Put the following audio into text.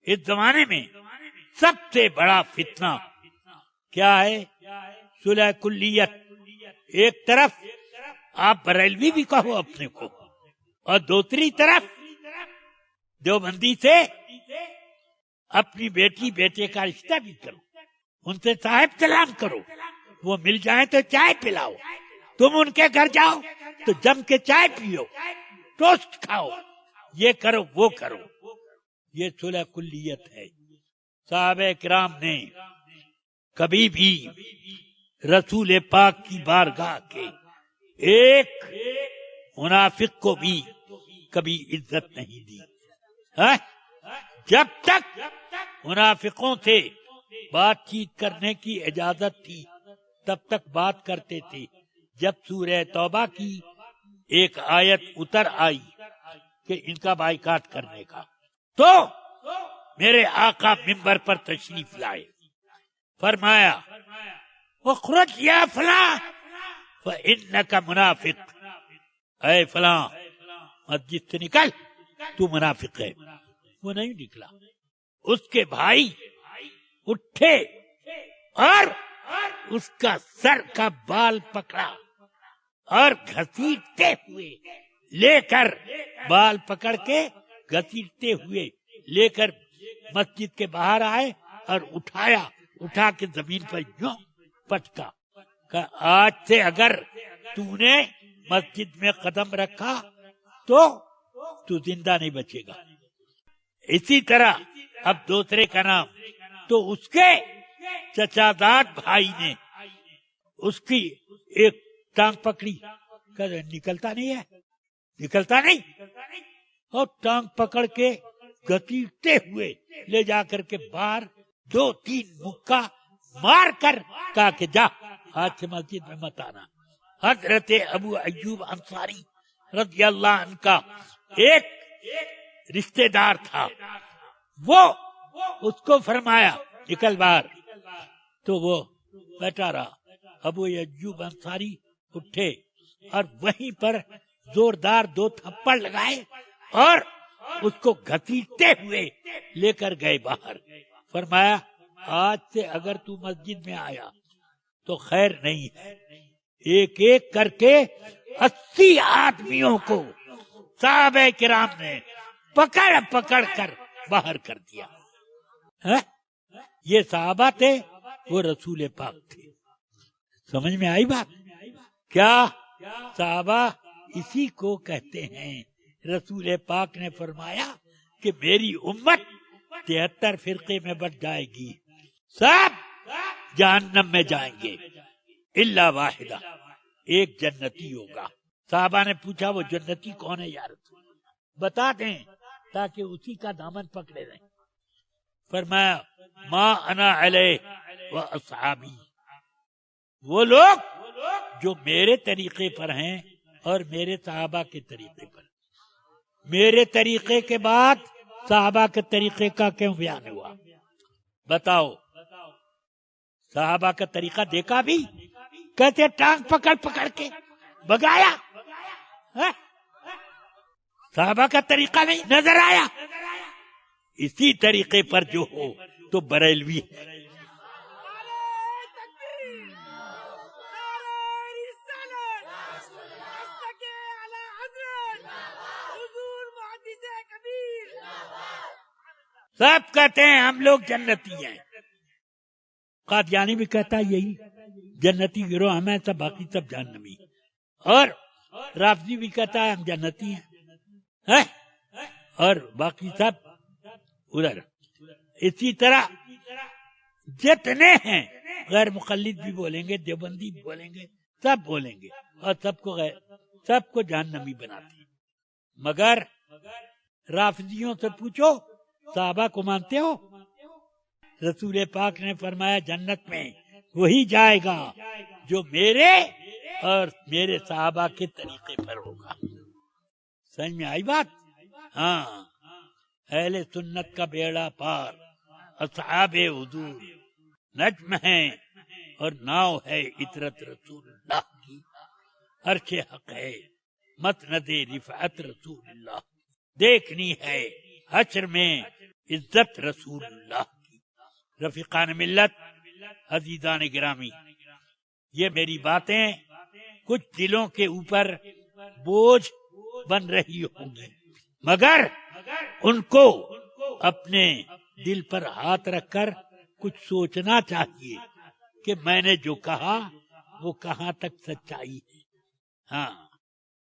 اس زمانے میں سب سے بڑا فتنہ کیا ہے؟ صلح کلیت. ایک طرف آپ بریلوی بھی کہو اپنے کو، اور دوسری طرف دیوبندی سے اپنی بیٹی بیٹے کا رشتہ بھی کرو، ان سے صاحب کلام کرو، وہ مل جائیں تو چائے پلاؤ، تم ان کے گھر جاؤ تو جم کے چائے پیو، ٹوسٹ کھاؤ، یہ کرو وہ کرو. یہ صلح کلیت ہے. صحابہ کرام نے کبھی بھی رسول پاک کی بارگاہ کے ایک منافق کو بھی کبھی عزت نہیں دی. جب تک منافقوں سے بات چیت کرنے کی اجازت تھی تب تک بات کرتے تھے. جب سورہ توبہ کی ایک آیت اتر آئی کہ ان کا بائیکاٹ کرنے کا، تو میرے آقا منبر پر تشریف لائے، فرمایا اخرج یا فلاں فإنک منافق، اے فلاں مسجد سے نکل، تو منافق ہے. وہ نہیں نکلا. اس کے بھائی اٹھے اور اس کا سر کا بال پکڑا اور گھسیٹتے ہوئے لے کر، بال پکڑ کے گھسیٹتے ہوئے لے کر مسجد کے باہر آئے اور اٹھا کے زمین پر یوں پٹکا کہ آج سے اگر تو نے مسجد میں قدم رکھا تو زندہ نہیں بچے گا. اسی طرح اب دوسرے کا نام، تو اس کے چچاداد بھائی نے اس کی ایک ٹانگ پکڑی، کہ نکلتا نہیں، اور ٹانگ پکڑ کے گھسیٹتے ہوئے لے جا کر کے باہر 2-3 مکہ مار کر کہا کہ جا آج سے مسجد میں مت آنا. حضرت ابو ایوب انصاری رضی اللہ عنہ کا ایک رشتہ دار تھا، وہ اس کو فرمایا نکل باہر، تو وہ بیٹھا رہا. ابو ایوب انصاری اٹھے اور وہیں پر زوردار 2 تھپڑ لگائے اور اس کو گھسیٹتے ہوئے لے کر گئے باہر. فرمایا آج سے اگر تو مسجد میں آیا تو خیر نہیں ہے. ایک ایک کر کے 80 آدمیوں کو صحابہ کرام نے پکڑ کر باہر کر دیا. یہ صحابہ تھے، وہ رسول پاک تھے. سمجھ میں آئی بات؟ کیا صحابہ اسی کو کہتے ہیں. رسول پاک نے فرمایا کہ میری امت 73 فرقے میں بٹ جائے گی، سب جہنم میں جائیں گے الا واحدہ، ایک جنتی ہوگا. صحابہ نے پوچھا وہ جنتی کون ہے یا رسول اللہ؟ بتا دیں تاکہ اسی کا دامن پکڑے رہیں. فرمایا ما انا علیہ و اصحابی، وہ لوگ جو میرے طریقے پر ہیں اور میرے صحابہ کے طریقے پر. میرے طریقے کے بعد صحابہ کے طریقے کا کیوں بیان ہوا؟ بتاؤ. صحابہ کا طریقہ دیکھا بھی، کہتے ٹانگ پکڑ کے بگایا. صحابہ کا طریقہ نہیں نظر آیا. اسی طریقے پر جو ہو تو بریلوی ہے. سب کہتے ہیں ہم لوگ جنتی ہیں. قادیانی بھی کہتا ہے یہی جنتی گروہ ہمیں، سب باقی سب جہنمی. اور رافضی بھی کہتا ہے ہم جنتی ہیں اور باقی سب ادھر. اسی طرح جتنے ہیں غیر مقلد بھی بولیں گے، دیوبندی بھی بولیں گے، سب بولیں گے اور سب کو جہنمی بناتے ہیں. مگر رافضیوں سے پوچھو صحابہ کو مانتے ہو؟ رسول پاک نے فرمایا جنت میں وہی جائے گا جو میرے اور میرے صحابہ کے طریقے پر ہوگا. سمجھ میں آئی بات؟ ہاں، اہل سنت کا بیڑا پار اصحاب حضور نجم ہیں اور ناؤ ہے عطرت رسول اللہ کی. عرش حق ہے مسند رفعت رسول اللہ. دیکھنی ہے حشر میں عزت رسول اللہ کی۔ رفیقان ملت، عزیزان گرامی، یہ میری باتیں کچھ دلوں کے اوپر بوجھ بن رہی ہوں گی، مگر ان کو اپنے دل پر ہاتھ رکھ کر کچھ سوچنا چاہیے کہ میں نے جو کہا وہ کہاں تک سچائی ہے۔ ہاں،